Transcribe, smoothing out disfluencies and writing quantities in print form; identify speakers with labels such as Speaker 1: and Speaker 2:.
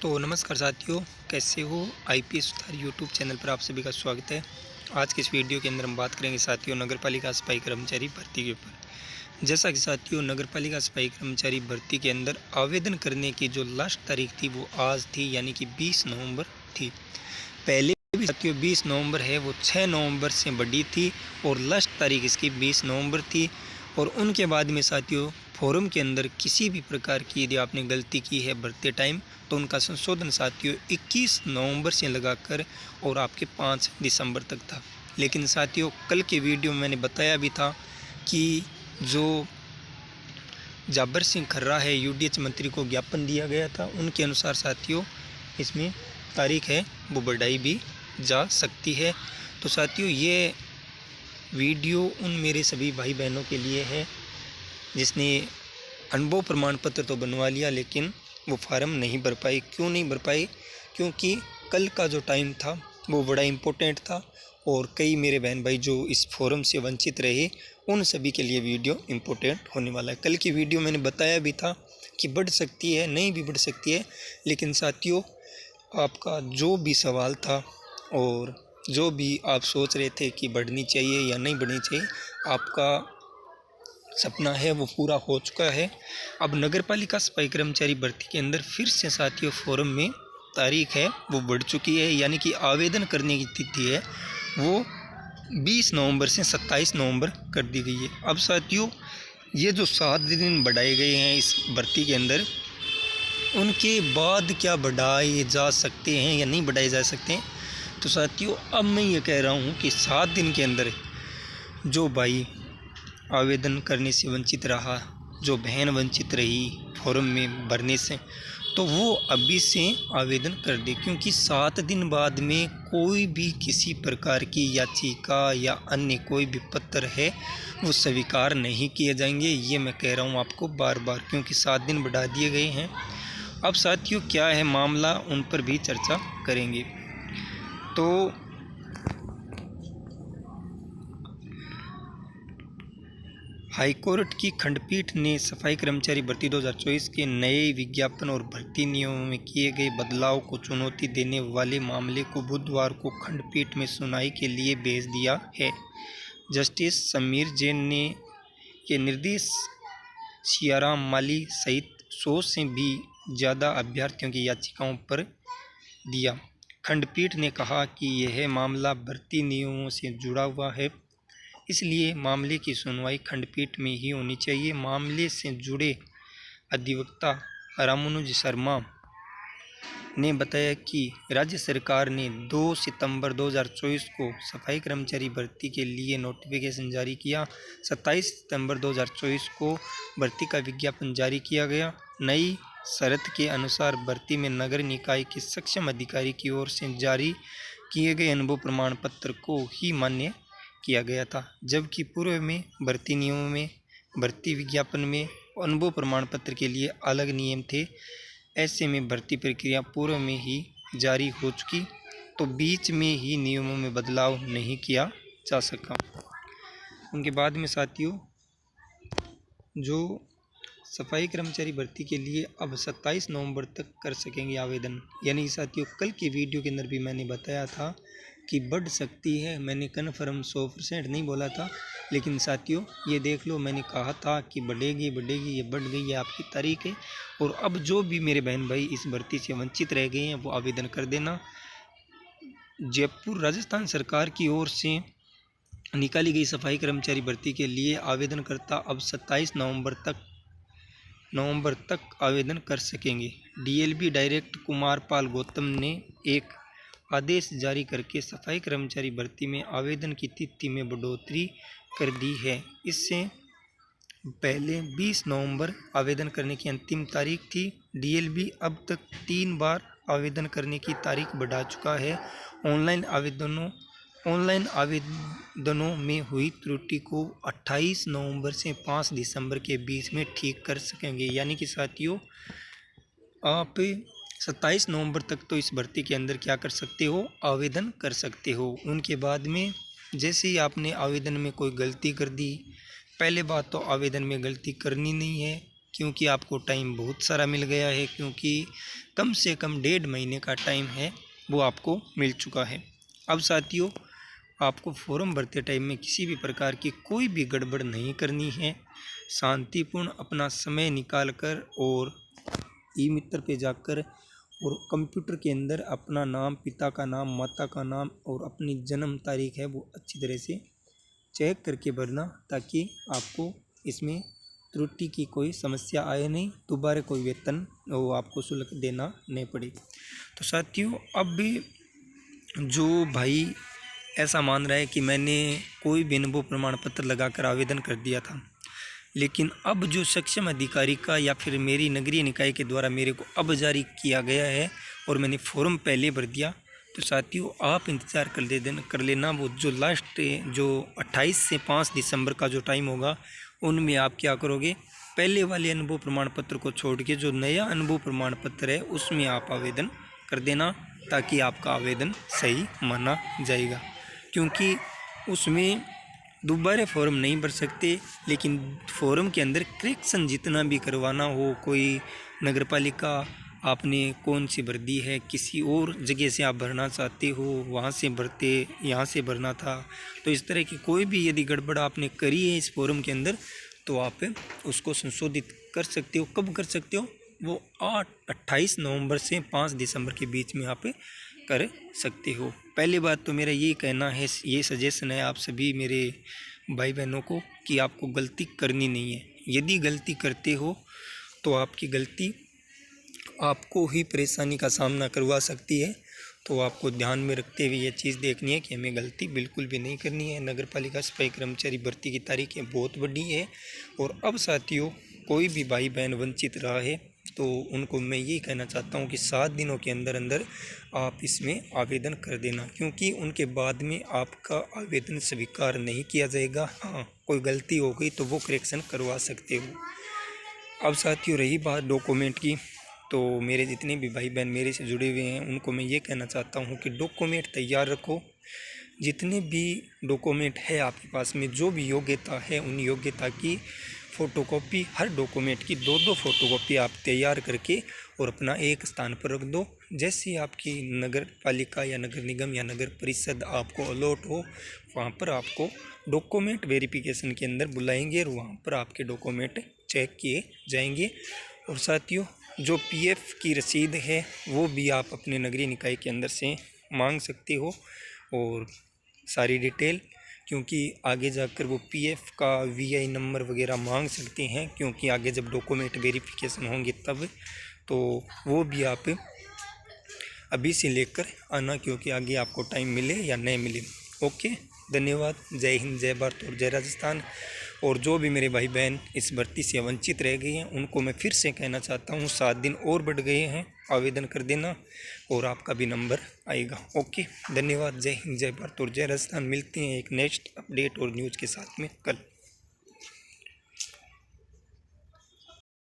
Speaker 1: तो नमस्कार साथियों, कैसे हो। आईपीएस सुधार यूट्यूब चैनल पर आप सभी का स्वागत है। आज के इस वीडियो के अंदर हम बात करेंगे साथियों नगरपालिका सफाई कर्मचारी भर्ती के ऊपर। जैसा कि साथियों नगरपालिका सफाई कर्मचारी भर्ती के अंदर आवेदन करने की जो लास्ट तारीख थी वो आज थी, यानी कि 20 नवंबर थी। पहले भी साथियों 20 नवंबर है वो 6 नवंबर से बढ़ी थी और लास्ट तारीख इसकी 20 नवंबर थी। और उनके बाद में साथियों फॉर्म के अंदर किसी भी प्रकार की यदि आपने गलती की है भरते टाइम तो उनका संशोधन साथियों 21 नवंबर से लगाकर और आपके 5 दिसंबर तक था। लेकिन साथियों कल के वीडियो में मैंने बताया भी था कि जो जाबर सिंह खर्रा है यूडीएच मंत्री को ज्ञापन दिया गया था, उनके अनुसार साथियों इसमें तारीख है वो बढ़ाई भी जा सकती है। तो साथियों ये वीडियो उन मेरे सभी भाई बहनों के लिए है जिसने अनुभव प्रमाण पत्र तो बनवा लिया लेकिन वो फार्म नहीं भर पाई। क्यों नहीं भर पाई? क्योंकि कल का जो टाइम था वो बड़ा इम्पोर्टेंट था और कई मेरे बहन भाई जो इस फॉर्म से वंचित रहे उन सभी के लिए वीडियो इम्पोर्टेंट होने वाला है। कल की वीडियो मैंने बताया भी था कि बढ़ सकती है, नहीं भी बढ़ सकती है, लेकिन साथियों आपका जो भी सवाल था और जो भी आप सोच रहे थे कि बढ़नी चाहिए या नहीं बढ़नी चाहिए, आपका सपना है वो पूरा हो चुका है। अब नगरपालिका सफाई कर्मचारी भर्ती के अंदर फिर से साथियों फॉर्म में तारीख है वो बढ़ चुकी है, यानी कि आवेदन करने की तिथि है वो 20 नवंबर से 27 नवंबर कर दी गई है। अब साथियों ये जो 7 दिन बढ़ाए गए हैं इस भर्ती के अंदर, उनके बाद क्या बढ़ाए जा सकते हैं या नहीं बढ़ाए जा सकते हैं, तो साथियों अब मैं ये कह रहा हूँ कि 7 दिन के अंदर जो भाई आवेदन करने से वंचित रहा, जो बहन वंचित रही फॉर्म में भरने से, तो वो अभी से आवेदन कर दे, क्योंकि 7 दिन बाद में कोई भी किसी प्रकार की याचिका या अन्य कोई भी पत्र है वो स्वीकार नहीं किए जाएंगे। ये मैं कह रहा हूँ आपको बार बार, क्योंकि 7 दिन बढ़ा दिए गए हैं। अब साथियों क्या है मामला, उन पर भी चर्चा करेंगे। तो हाईकोर्ट की खंडपीठ ने सफाई कर्मचारी भर्ती 2024 के नए विज्ञापन और भर्ती नियमों में किए गए बदलाव को चुनौती देने वाले मामले को बुधवार को खंडपीठ में सुनवाई के लिए भेज दिया है। जस्टिस समीर जैन ने के निर्देश सियाराम माली सहित 100 से भी ज़्यादा अभ्यर्थियों की याचिकाओं पर दिया। खंडपीठ ने कहा कि यह मामला भर्ती नियमों से जुड़ा हुआ है, इसलिए मामले की सुनवाई खंडपीठ में ही होनी चाहिए। मामले से जुड़े अधिवक्ता रामानुज शर्मा ने बताया कि राज्य सरकार ने 2 सितंबर 2024 को सफाई कर्मचारी भर्ती के लिए नोटिफिकेशन जारी किया। 27 सितंबर 2024 को भर्ती का विज्ञापन जारी किया गया। नई शर्त के अनुसार भर्ती में नगर निकाय के सक्षम अधिकारी की ओर से जारी किए गए अनुभव प्रमाण पत्र को ही मान्य किया गया था, जबकि पूर्व में भर्ती नियमों में भर्ती विज्ञापन में अनुभव प्रमाण पत्र के लिए अलग नियम थे। ऐसे में भर्ती प्रक्रिया पूर्व में ही जारी हो चुकी, तो बीच में ही नियमों में बदलाव नहीं किया जा सका। उनके बाद में साथियों जो सफाई कर्मचारी भर्ती के लिए अब 27 नवंबर तक कर सकेंगे आवेदन, यानी साथियों कल की वीडियो के अंदर भी मैंने बताया था कि बढ़ सकती है। मैंने कन्फर्म 100% नहीं बोला था, लेकिन साथियों ये देख लो मैंने कहा था कि बढ़ेगी बढ़ेगी, ये बढ़ गई है आपकी तारीख है। और अब जो भी मेरे बहन भाई इस भर्ती से वंचित रह गए हैं वो आवेदन कर देना। जयपुर राजस्थान सरकार की ओर से निकाली गई सफाई कर्मचारी भर्ती के लिए आवेदनकर्ता अब 27 नवंबर तक आवेदन कर सकेंगे। डीएलबी डायरेक्टर कुमार पाल गौतम ने एक आदेश जारी करके सफाई कर्मचारी भर्ती में आवेदन की तिथि में बढ़ोतरी कर दी है। इससे पहले 20 नवंबर आवेदन करने की अंतिम तारीख थी। डीएलबी अब तक 3 बार आवेदन करने की तारीख बढ़ा चुका है। ऑनलाइन आवेदनों में हुई त्रुटि को 28 नवंबर से 5 दिसंबर के बीच में ठीक कर सकेंगे। यानी कि साथियों आप 27 नवंबर तक तो इस भर्ती के अंदर क्या कर सकते हो, आवेदन कर सकते हो। उनके बाद में जैसे ही आपने आवेदन में कोई गलती कर दी, पहले बात तो आवेदन में गलती करनी नहीं है, क्योंकि आपको टाइम बहुत सारा मिल गया है, क्योंकि कम से कम 1.5 महीने का टाइम है वो आपको मिल चुका है। अब साथियों, आपको फॉर्म भरते टाइम में किसी भी प्रकार की कोई भी गड़बड़ नहीं करनी है। शांतिपूर्ण अपना समय निकाल कर और ई मित्र पे जाकर और कंप्यूटर के अंदर अपना नाम, पिता का नाम, माता का नाम और अपनी जन्म तारीख है वो अच्छी तरह से चेक करके भरना, ताकि आपको इसमें त्रुटि की कोई समस्या आए नहीं, दोबारा कोई वेतन वो आपको शुल्क देना नहीं पड़े। तो साथियों, अब भी जो भाई ऐसा मान रहा है कि मैंने कोई भी अनुभव प्रमाण पत्र लगाकर आवेदन कर दिया था, लेकिन अब जो सक्षम अधिकारी का या फिर मेरी नगरीय निकाय के द्वारा मेरे को अब जारी किया गया है और मैंने फॉर्म पहले भर दिया, तो साथियों आप इंतज़ार कर लेना। वो जो लास्ट जो 28 से 5 दिसंबर का जो टाइम होगा, उनमें आप क्या करोगे, पहले वाले अनुभव प्रमाण पत्र को छोड़ के जो नया अनुभव प्रमाण पत्र है उसमें आप आवेदन कर देना, ताकि आपका आवेदन सही माना जाएगा। क्योंकि उसमें दोबारा फॉर्म नहीं भर सकते, लेकिन फॉर्म के अंदर करेक्शन जितना भी करवाना हो, कोई नगर पालिका आपने कौन सी भर दी है, किसी और जगह से आप भरना चाहते हो, वहाँ से भरते यहाँ से भरना था, तो इस तरह की कोई भी यदि गड़बड़ आपने करी है इस फॉर्म के अंदर, तो आप उसको संशोधित कर सकते हो। कब कर सकते हो, वो 28 नवंबर से 5 दिसंबर के बीच में आप कर सकते हो। पहली बात तो मेरा ये कहना है, ये सजेशन है आप सभी मेरे भाई बहनों को, कि आपको गलती करनी नहीं है। यदि गलती करते हो तो आपकी गलती आपको ही परेशानी का सामना करवा सकती है। तो आपको ध्यान में रखते हुए ये चीज़ देखनी है कि हमें गलती बिल्कुल भी नहीं करनी है। नगर पालिका सफाई कर्मचारी भर्ती की तारीखें बहुत बड़ी है, और अब साथियों कोई भी भाई बहन वंचित रहा है तो उनको मैं ये कहना चाहता हूँ कि 7 दिनों के अंदर अंदर आप इसमें आवेदन कर देना, क्योंकि उनके बाद में आपका आवेदन स्वीकार नहीं किया जाएगा। हाँ, कोई गलती हो गई तो वो करेक्शन करवा सकते हो। अब साथियों रही बात डॉक्यूमेंट की, तो मेरे जितने भी भाई बहन मेरे से जुड़े हुए हैं उनको मैं ये कहना चाहता हूँ कि डॉक्यूमेंट तैयार रखो। जितने भी डॉक्यूमेंट है आपके पास में, जो भी योग्यता है, उन योग्यता की फ़ोटोकॉपी, हर डॉक्यूमेंट की 2-2 फ़ोटोकॉपी आप तैयार करके और अपना एक स्थान पर रख दो। जैसे आपकी नगर पालिका या नगर निगम या नगर परिषद आपको अलॉट हो, वहाँ पर आपको डॉक्यूमेंट वेरिफिकेशन के अंदर बुलाएंगे और वहाँ पर आपके डॉक्यूमेंट चेक किए जाएंगे। और साथियों, जो पीएफ की रसीद है वो भी आप अपने नगरीय निकाय के अंदर से मांग सकते हो, और सारी डिटेल, क्योंकि आगे जाकर वो पीएफ का वीआई नंबर वगैरह मांग सकते हैं, क्योंकि आगे जब डॉक्यूमेंट वेरिफिकेशन होंगे तब, तो वो भी आप अभी से लेकर आना, क्योंकि आगे आपको टाइम मिले या नहीं मिले। ओके, धन्यवाद। जय हिंद, जय भारत और जय राजस्थान। और जो भी मेरे भाई बहन इस भर्ती से वंचित रह गए हैं उनको मैं फिर से कहना चाहता हूँ, 7 दिन और बढ़ गए हैं, आवेदन कर देना और आपका भी नंबर आएगा। ओके, धन्यवाद। जय हिंद, जय भारत और जय राजस्थान। मिलते हैं एक नेक्स्ट अपडेट और न्यूज़ के साथ में कल।